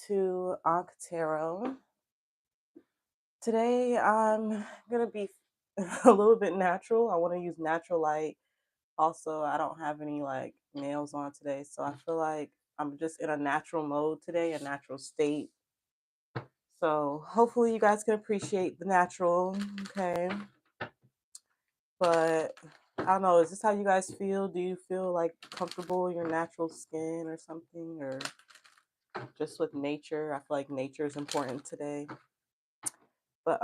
to Ankh Tarot. Today I'm gonna be a little bit natural. I want to use natural light. Also, I don't have any like nails on today, so I feel like I'm just in a natural mode today, a natural state. So hopefully you guys can appreciate the natural, okay? But I don't know, is this how you guys feel? Do you feel like comfortable in your natural skin or something, or just with nature? I feel like nature is important today. But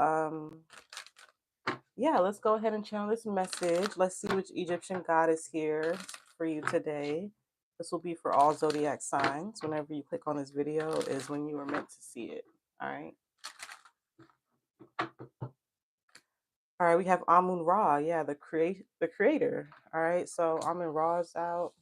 yeah, let's go ahead and channel this message. Let's see which Egyptian god is here for you today. This will be for all zodiac signs. Whenever you click on this video is when you were meant to see it. All right. All right, we have Amun-Ra. Yeah, the creator. All right, so Amun-Ra is out.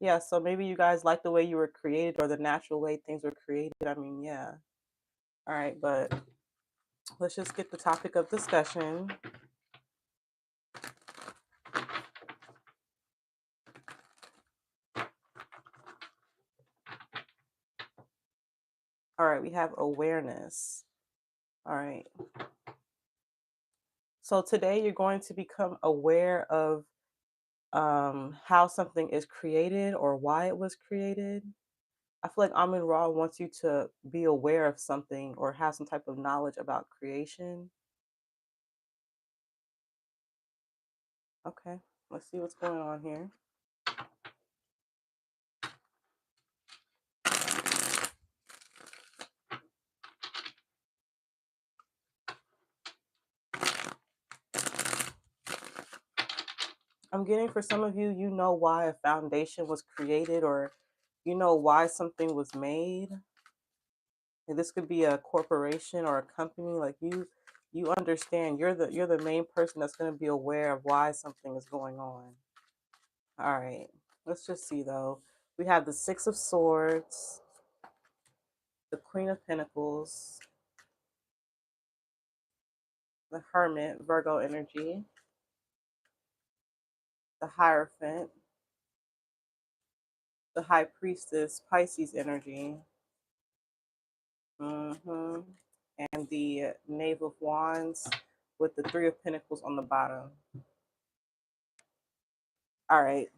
Yeah, so maybe you guys like the way you were created or the natural way things were created. I mean, yeah. All right, but let's just get the topic of discussion. All right, we have awareness. All right. So today you're going to become aware of how something is created or why it was created. I feel like Amun Ra wants you to be aware of something or have some type of knowledge about creation. Okay, let's see what's going on here. I'm getting for some of you, you know why a foundation was created or you know why something was made. And this could be a corporation or a company. Like you understand you're the main person that's going to be aware of why something is going on. All right, let's just see though. We have the Six of Swords, the Queen of Pentacles, the Hermit, Virgo energy, the Hierophant, the High Priestess, Pisces energy, hmm and the Knave of Wands with the Three of Pentacles on the bottom. All right.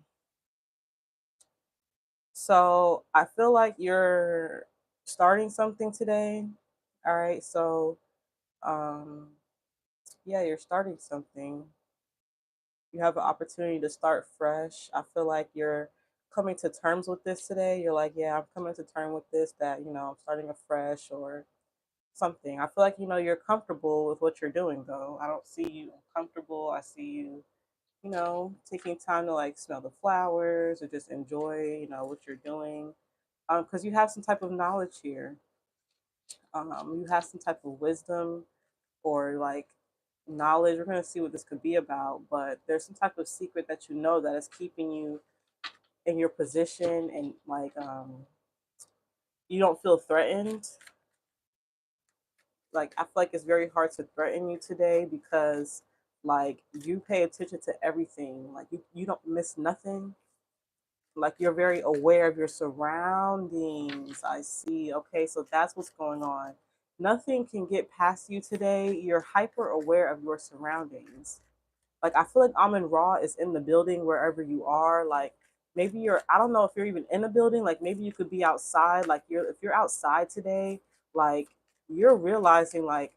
So I feel like you're starting something today. All right. So, um, yeah, you're starting something. You have an opportunity to start fresh. I feel like you're coming to terms with this today. You're like, yeah, I'm coming to terms with this, that, I'm starting afresh or something. I feel like, you're comfortable with what you're doing, though. I don't see you comfortable. I see you, taking time to like smell the flowers or just enjoy, what you're doing. Because you have some type of knowledge here. You have some type of wisdom or like knowledge. We're going to see what this could be about, but there's some type of secret that you know that is keeping you in your position and like you don't feel threatened. Like I feel like it's very hard to threaten you today because like you pay attention to everything. Like you don't miss nothing. Like you're very aware of your surroundings. I see. Okay, so that's what's going on. Nothing can get past you today. You're hyper aware of your surroundings. Like I feel like Amun Ra is in the building wherever you are. Like maybe I don't know if you're even in a building. Like maybe you could be outside. Like if you're outside today, like you're realizing like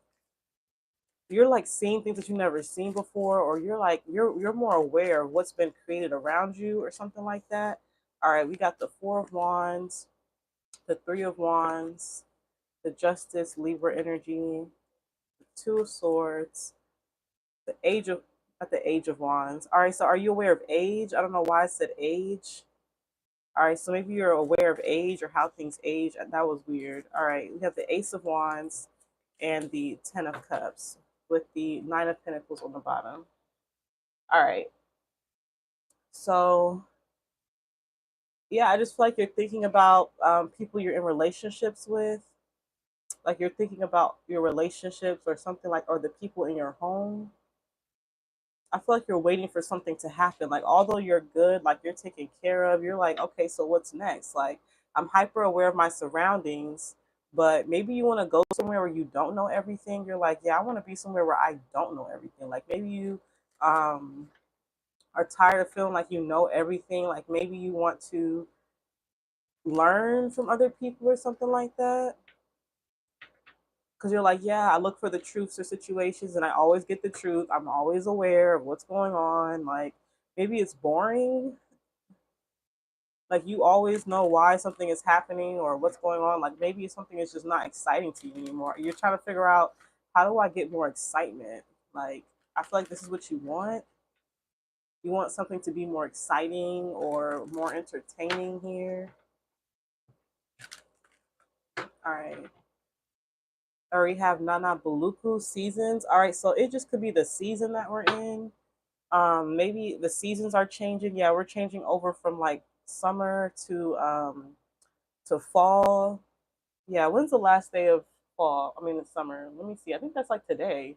you're like seeing things that you've never seen before, or you're like you're more aware of what's been created around you or something like that. All right, we got the Four of Wands, the Three of Wands, the Justice, Libra energy, the Two of Swords, the Age of at the Age of Wands. All right, so are you aware of age? I don't know why I said age. All right, so maybe you're aware of age or how things age. That was weird. All right, we have the Ace of Wands and the Ten of Cups with the Nine of Pentacles on the bottom. All right, so yeah, I just feel like you're thinking about people you're in relationships with. Like you're thinking about your relationships or something like, or the people in your home. I feel like you're waiting for something to happen. Like, although you're good, like you're taken care of, you're like, okay, so what's next? Like, I'm hyper aware of my surroundings, but maybe you want to go somewhere where you don't know everything. You're like, yeah, I want to be somewhere where I don't know everything. Like, maybe you um, are tired of feeling like you know everything. Like, maybe you want to learn from other people or something like that. Because you're like, yeah, I look for the truths or situations and I always get the truth. I'm always aware of what's going on. Like, maybe it's boring. Like, you always know why something is happening or what's going on. Like, maybe something is just not exciting to you anymore. You're trying to figure out, how do I get more excitement? Like, I feel like this is what you want. You want something to be more exciting or more entertaining here. All right. I already have Nana Buluku seasons. All right, so it just could be the season that we're in. Maybe the seasons are changing. Yeah, we're changing over from like summer to fall. Yeah, when's the last day of fall? I mean, the summer. Let me see. I think that's like today,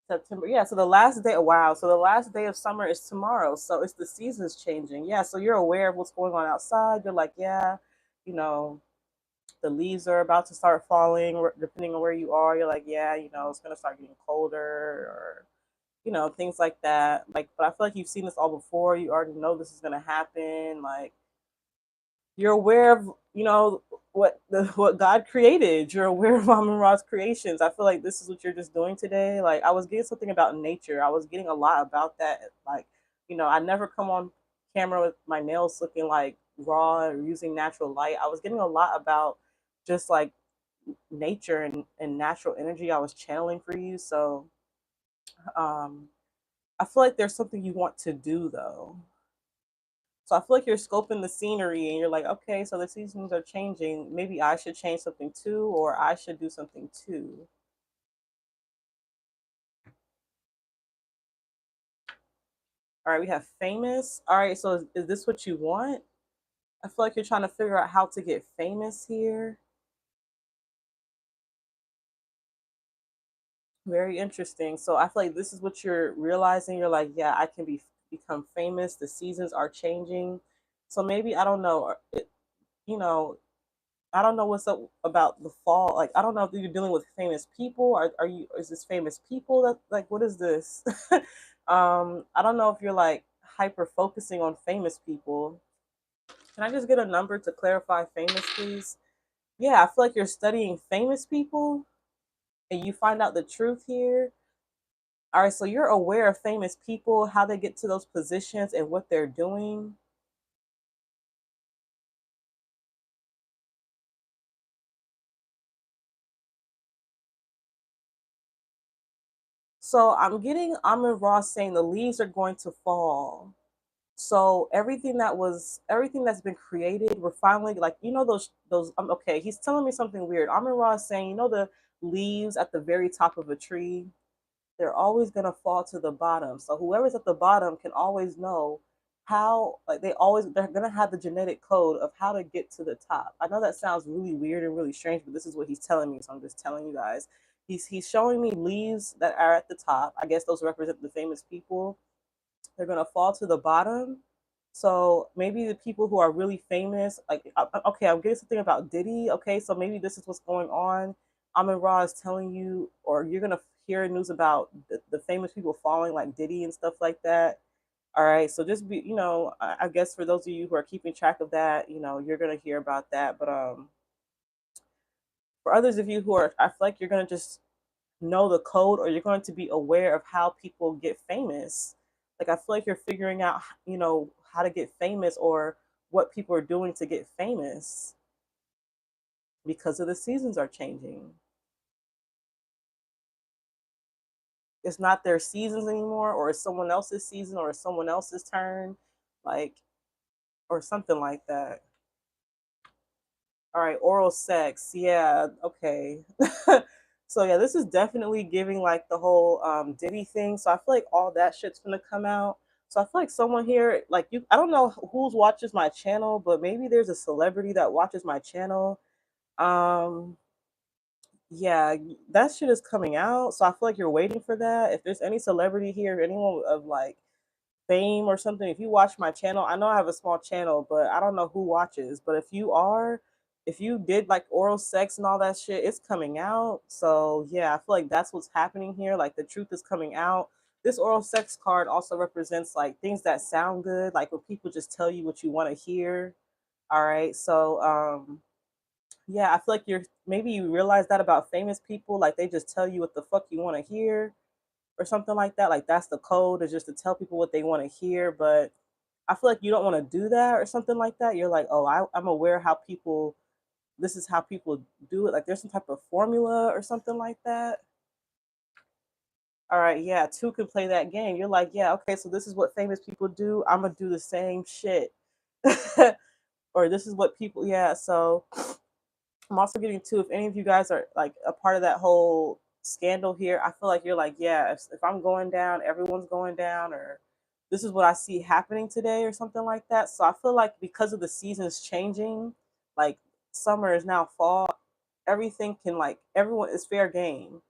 September. Yeah, so the last day. Wow, so the last day of summer is tomorrow. So it's the seasons changing. Yeah, so you're aware of what's going on outside. You're like, yeah, you know, the leaves are about to start falling. Depending on where you are, you're like, yeah, it's gonna start getting colder, or things like that. Like, but I feel like you've seen this all before. You already know this is gonna happen. Like, you're aware of, what God created. You're aware of Amun-Ra's creations. I feel like this is what you're just doing today. Like, I was getting something about nature. I was getting a lot about that. Like, I never come on camera with my nails looking like raw or using natural light. I was getting a lot about just like nature and natural energy I was channeling for you. So um I feel like there's something you want to do though. So I feel like you're scoping the scenery and you're like, okay, so the seasons are changing. Maybe I should change something too, or I should do something too. All right, we have famous. All right, so is this what you want? I feel like you're trying to figure out how to get famous here. Very interesting. So I feel like this is what you're realizing. You're like, yeah, I can become famous. The seasons are changing. So maybe I don't know. You know, I don't know what's up about the fall. Like, I don't know if you're dealing with famous people. Are you? Is this famous people that, like, what is this? I don't know if you're like hyper focusing on famous people. Can I just get a number to clarify famous, please? Yeah, I feel like you're studying famous people and you find out the truth here. All right, so you're aware of famous people, how they get to those positions and what they're doing. So I'm getting Amon Ross saying the leaves are going to fall. So everything that's been created, we're finally like, those okay, he's telling me something weird. Amon Ra is saying, the leaves at the very top of a tree, they're always gonna fall to the bottom. So whoever's at the bottom can always know how, like, they're gonna have the genetic code of how to get to the top. I know that sounds really weird and really strange, but this is what he's telling me, so I'm just telling you guys. He's showing me leaves that are at the top. I guess those represent the famous people. They're gonna fall to the bottom. So maybe the people who are really famous, like, okay, I'm getting something about Diddy. Okay, so maybe this is what's going on. Amin Ra is telling you, or you're gonna hear news about the famous people falling, like Diddy and stuff like that. All right, so just be, I guess for those of you who are keeping track of that, you're gonna hear about that. But for others of you who are, I feel like you're gonna just know the code, or you're going to be aware of how people get famous. Like, I feel like you're figuring out, how to get famous, or what people are doing to get famous because of the seasons are changing. It's not their seasons anymore, or it's someone else's season, or it's someone else's turn, like, or something like that. All right, oral sex. Yeah, okay. So yeah, this is definitely giving like the whole Diddy thing. So I feel like all that shit's gonna come out. So I feel like someone here, like you, I don't know who's watches my channel, but maybe there's a celebrity that watches my channel. Um, yeah, that shit is coming out. So I feel like you're waiting for that. If there's any celebrity here, anyone of like fame or something, if you watch my channel, I know I have a small channel, but I don't know who watches. But if you did like oral sex and all that shit, it's coming out. So yeah, I feel like that's what's happening here. Like the truth is coming out. This oral sex card also represents like things that sound good, like when people just tell you what you want to hear. All right. So yeah, I feel like you're maybe you realize that about famous people, like they just tell you what the fuck you want to hear or something like that. Like that's the code is just to tell people what they want to hear. But I feel like you don't want to do that or something like that. You're like, oh, I'm aware how people. This is how people do it. Like there's some type of formula or something like that. All right, yeah, two can play that game. You're like, yeah, okay, so this is what famous people do. I'm gonna do the same shit, or this is what people. Yeah, so I'm also getting to if any of you guys are like a part of that whole scandal here, I feel like you're like, yeah, if I'm going down, everyone's going down, or this is what I see happening today, or something like that. So I feel like because of the seasons changing, like summer is now fall, everything can like everyone is fair game.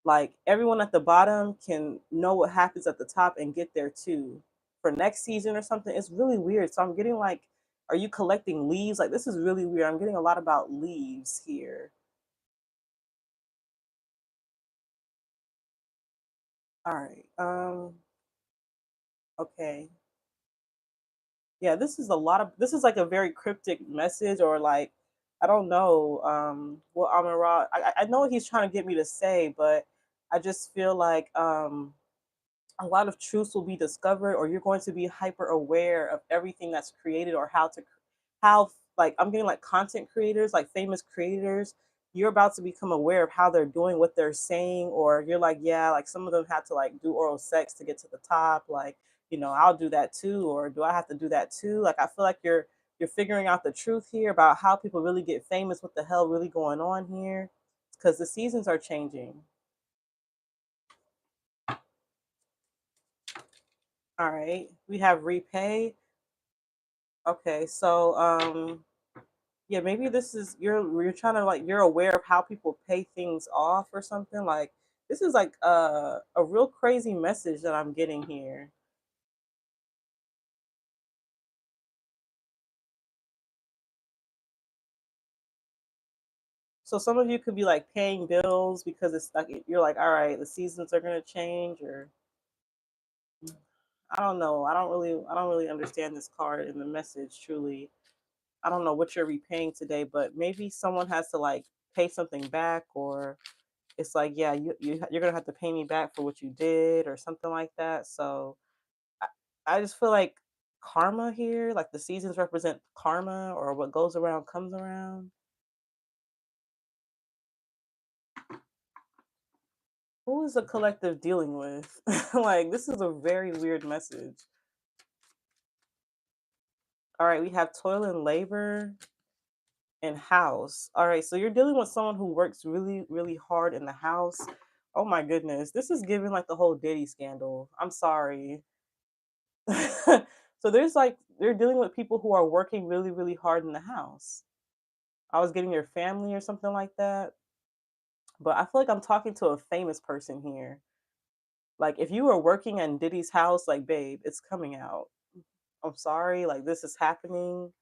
Like everyone at the bottom can know what happens at the top and get there too for next season or something. It's really weird. So I'm getting like, are you collecting leaves? Like this is really weird. I'm getting a lot about leaves here. All right. Okay. Yeah, this is a lot of this is like a very cryptic message or like I don't know what Amun-Ra I know what he's trying to get me to say, but I just feel like a lot of truths will be discovered or you're going to be hyper aware of everything that's created or how like I'm getting like content creators, like famous creators, you're about to become aware of how they're doing what they're saying, or you're like, yeah, like some of them had to like do oral sex to get to the top, like, I'll do that too, or do I have to do that too? Like I feel like you're figuring out the truth here about how people really get famous, what the hell really going on here. Because the seasons are changing. All right. We have repay. Okay, so yeah, maybe this is you're trying to like you're aware of how people pay things off or something. Like this is like a real crazy message that I'm getting here. So some of you could be like paying bills because it's like you're like, all right, the seasons are gonna change, or I don't know. I don't really understand this card and the message truly. I don't know what you're repaying today, but maybe someone has to like pay something back, or it's like, yeah, you're gonna have to pay me back for what you did or something like that. So I, I just feel like karma here, like the seasons represent karma or what goes around comes around. Who is the collective dealing with? Like this is a very weird message. All right, we have toil and labor and house. All right, so you're dealing with someone who works really, really hard in the house. Oh my goodness, this is giving like the whole Diddy scandal. I'm sorry. So there's like they're dealing with people who are working really, really hard in the house. I was getting your family or something like that. But I feel like I'm talking to a famous person here. Like if you were working in Diddy's house, like babe, it's coming out. I'm sorry, like this is happening.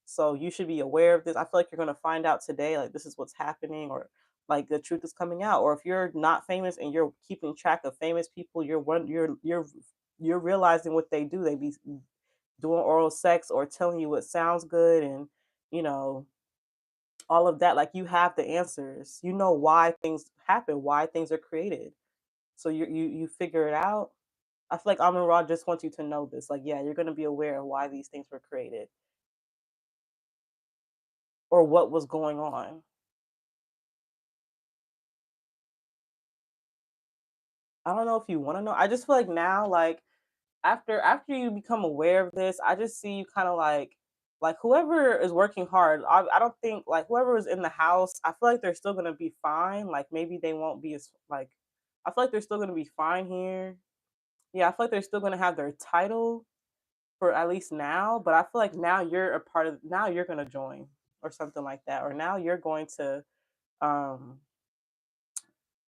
So you should be aware of this. I feel like you're gonna find out today, like this is what's happening, or like the truth is coming out. Or if you're not famous and you're keeping track of famous people, you're realizing what they do. They be doing oral sex or telling you what sounds good and you know all of that. Like you have the answers, you know why things happen, why things are created, so you figure it out. I feel like Amon Ra just wants you to know this, like, yeah, you're going to be aware of why these things were created or what was going on. I don't know if you want to know. I just feel like now, like after you become aware of this, I just see you kind of like whoever is working hard. I don't think like whoever is in the house. I feel like they're still gonna be fine. Like maybe they won't be as like. I feel like they're still gonna be fine here. Yeah, I feel like they're still gonna have their title for at least now, but I feel like now you're a part of now you're gonna join or something like that. Or now you're going to um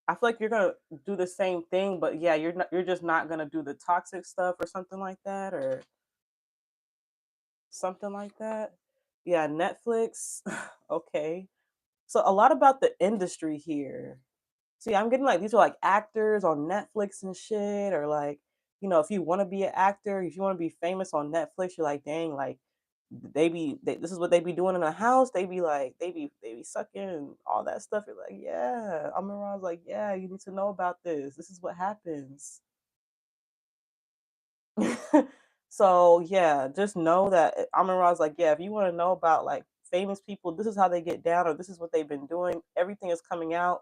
I feel like you're gonna do the same thing, but yeah, you're just not gonna do the toxic stuff or something like that or something like that. Yeah, Netflix. Okay. So a lot about the industry here. See, I'm getting like these are like actors on Netflix and shit, or like, if you want to be an actor, if you want to be famous on Netflix, you're like, dang, like this is what they be doing in the house. They be like, they be sucking and all that stuff. You're like, yeah. Amun-Ra's like, yeah, you need to know about this. This is what happens. So yeah, just know that Amun-Ra's like, yeah, if you want to know about like famous people, this is how they get down, or this is what they've been doing. Everything is coming out.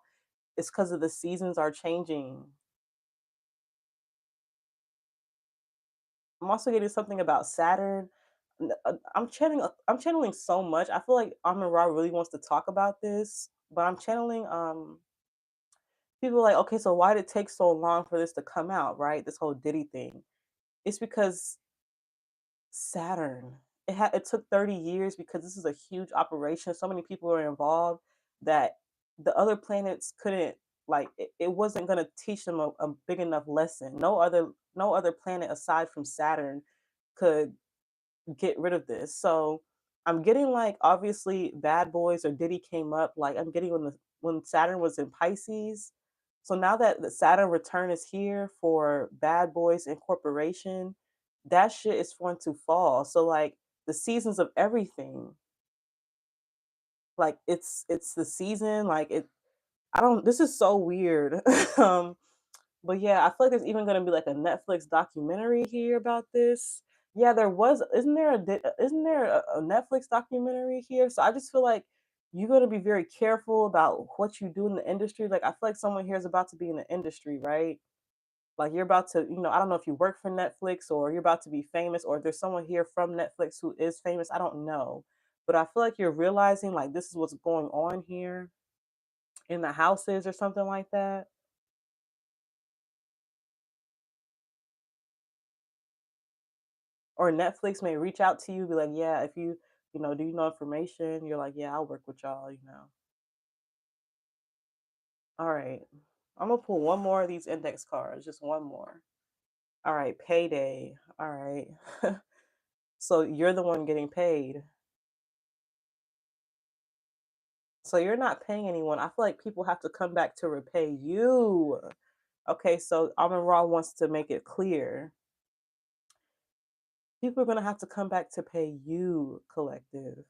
It's because of the seasons are changing. I'm also getting something about Saturn. I'm channeling so much. I feel like Amun-Ra really wants to talk about this, but I'm channeling people are like, okay, so why did it take so long for this to come out, right? This whole Diddy thing. It's because Saturn. It took 30 years because this is a huge operation. So many people are involved that the other planets couldn't like it wasn't gonna teach them a big enough lesson. No other planet aside from Saturn could get rid of this. So I'm getting like obviously Bad Boys or Diddy came up. Like I'm getting when Saturn was in Pisces. So now that the Saturn return is here for Bad Boys Incorporation, that shit is going to fall. So like the seasons of everything, like it's the season, like it I don't this is so weird. um but yeah, I feel like there's even gonna be like a Netflix documentary here about this. Yeah, there was. Isn't there a Netflix documentary here? So I just feel like you're gonna be very careful about what you do in the industry. Like I feel like someone here is about to be in the industry, right? Like you're about to, I don't know if you work for Netflix or you're about to be famous, or there's someone here from Netflix who is famous. I don't know, but I feel like you're realizing like this is what's going on here in the houses or something like that. Or Netflix may reach out to you, be like, yeah, if do you know information? You're like, yeah, I'll work with y'all. All right. I'm gonna pull one more of these index cards, just one more. All right, payday. All right. So you're the one getting paid. So you're not paying anyone. I feel like people have to come back to repay you. Okay, so Amon Ra wants to make it clear. People are gonna have to come back to pay you, collective,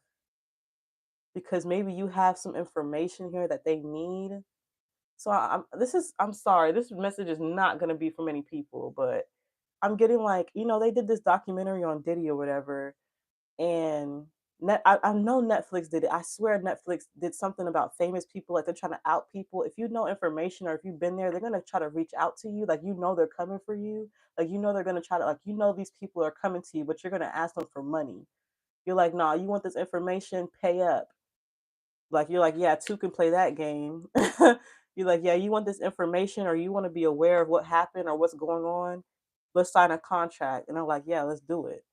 because maybe you have some information here that they need. So I'm sorry, this message is not gonna be for many people, but I'm getting like, they did this documentary on Diddy or whatever, and I know Netflix did it. I swear Netflix did something about famous people, like they're trying to out people. If you know information or if you've been there, they're gonna try to reach out to you. Like they're coming for you. Like they're gonna try to these people are coming to you, but you're gonna ask them for money. You're like, nah, you want this information, pay up. Like you're like, yeah, two can play that game. You're like, yeah, you want this information or you want to be aware of what happened or what's going on. Let's sign a contract. And I'm like, yeah, let's do it.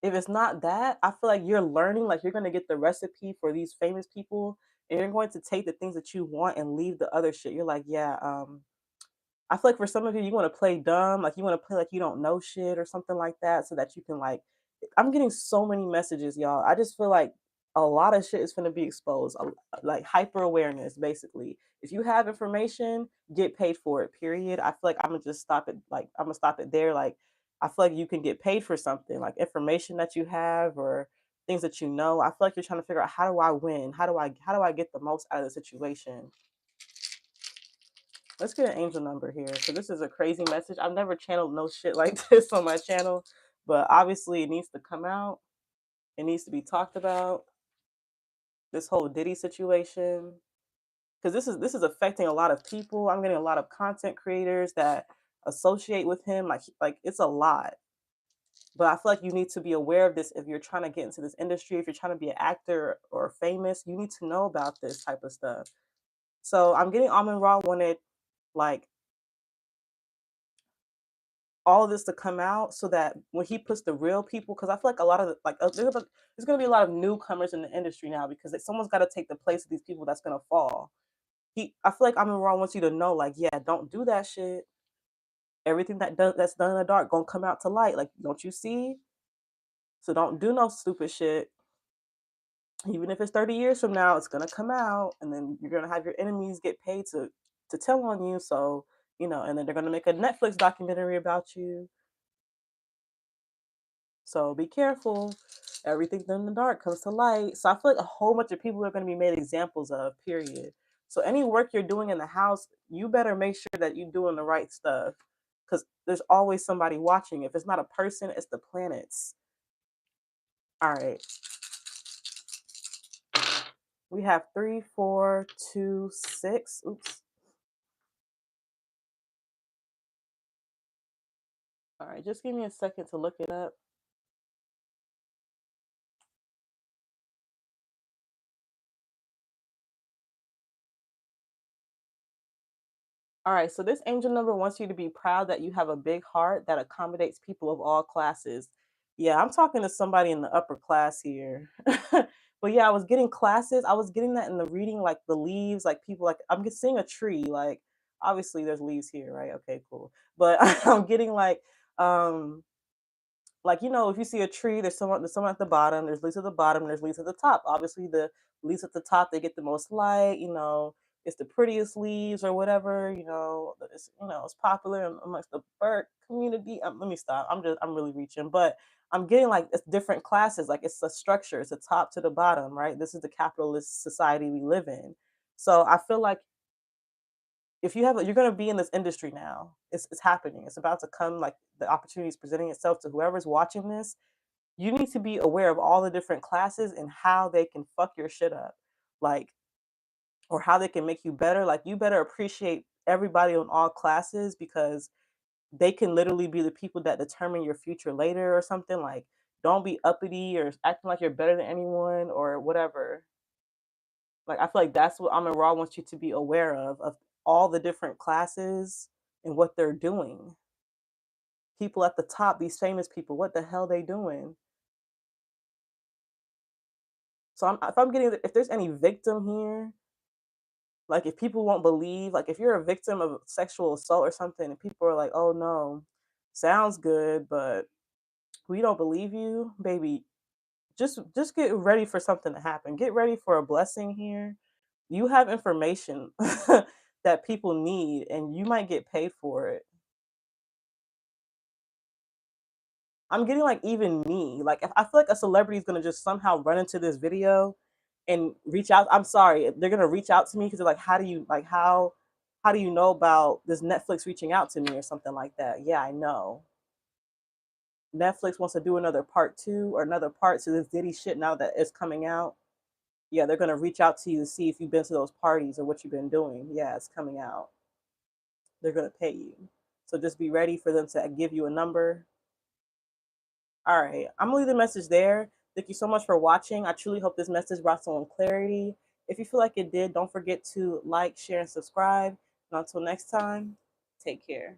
If it's not that, I feel like you're learning, like you're gonna get the recipe for these famous people, and you're going to take the things that you want and leave the other shit. You're like, yeah, I feel like for some of you, you want to play dumb, like you want to play like you don't know shit or something like that, so that you can like. I'm getting so many messages, y'all. I just feel like a lot of shit is going to be exposed, like hyper awareness, basically. If you have information, get paid for it. Period. I feel like I'm gonna just stop it. Like I'm gonna stop it there. Like I feel like you can get paid for something, like information that you have or things that you know. I feel like you're trying to figure out how do I win? How do I get the most out of the situation? Let's get an angel number here. So this is a crazy message. I've never channeled no shit like this on my channel, but obviously it needs to come out. It needs to be talked about. This whole Diddy situation, because this is affecting a lot of people. I'm getting a lot of content creators that associate with him. Like it's a lot. But I feel like you need to be aware of this if you're trying to get into this industry. If you're trying to be an actor or famous, you need to know about this type of stuff. So I'm getting Amun Ra wanted Like all of this to come out so that when he puts the real people, because I feel like a lot of there's going to be a lot of newcomers in the industry now because someone's got to take the place of these people that's going to fall. I feel like Amun-Ra wants you to know, like, yeah, don't do that shit. Everything that's done in the dark gonna come out to light. Like, don't you see? So don't do no stupid shit. Even if it's 30 years from now, it's gonna come out, and then you're gonna have your enemies get paid to tell on you. So and then they're gonna make a Netflix documentary about you. So be careful. Everything done in the dark comes to light. So I feel like a whole bunch of people are going to be made examples of, period. So any work you're doing in the house, you better make sure that you're doing the right stuff. Because there's always somebody watching. If it's not a person, it's the planets. All right. We have 3, 4, 2, 6. Oops. All right. Just give me a second to look it up. All right, so this angel number wants you to be proud that you have a big heart that accommodates people of all classes. Yeah, I'm talking to somebody in the upper class here. But yeah, I was getting classes. I was getting that in the reading, like the leaves, like people like I'm just seeing a tree. Like obviously there's leaves here, right? Okay, cool. But I'm getting like if you see a tree, there's someone at the bottom, there's leaves at the bottom, there's leaves at the top. Obviously the leaves at the top, they get the most light. It's the prettiest leaves or whatever. It's popular amongst the bird community. Let me stop. I'm really reaching. But I'm getting like it's different classes. Like it's a structure, it's a top to the bottom, right? This is the capitalist society we live in. So I feel like if you're going to be in this industry now, it's happening, it's about to come. Like the opportunity is presenting itself to whoever's watching this. You need to be aware of all the different classes and how they can fuck your shit up, like, or how they can make you better. Like you better appreciate everybody on all classes because they can literally be the people that determine your future later or something. Like don't be uppity or acting like you're better than anyone or whatever. Like I feel like that's what Amin Ra wants you to be aware of all the different classes and what they're doing. People at the top, these famous people, what the hell they doing? So if there's any victim here, like if people won't believe, like if you're a victim of sexual assault or something, and people are like, "Oh no, sounds good, but we don't believe you, baby." Just get ready for something to happen. Get ready for a blessing here. You have information that people need, and you might get paid for it. I'm getting like even me. Like if I feel like a celebrity is gonna just somehow run into this video and reach out. I'm sorry, they're gonna reach out to me because they're like, how do you know about this Netflix reaching out to me or something like that? Yeah, I know. Netflix wants to do another part two or another part to this Diddy shit now that it's coming out. Yeah, they're gonna reach out to you to see if you've been to those parties or what you've been doing. Yeah, it's coming out. They're gonna pay you. So just be ready for them to give you a number. All right, I'm gonna leave the message there. Thank you so much for watching. I truly hope this message brought someone clarity. If you feel like it did, don't forget to like, share, and subscribe. And until next time, take care.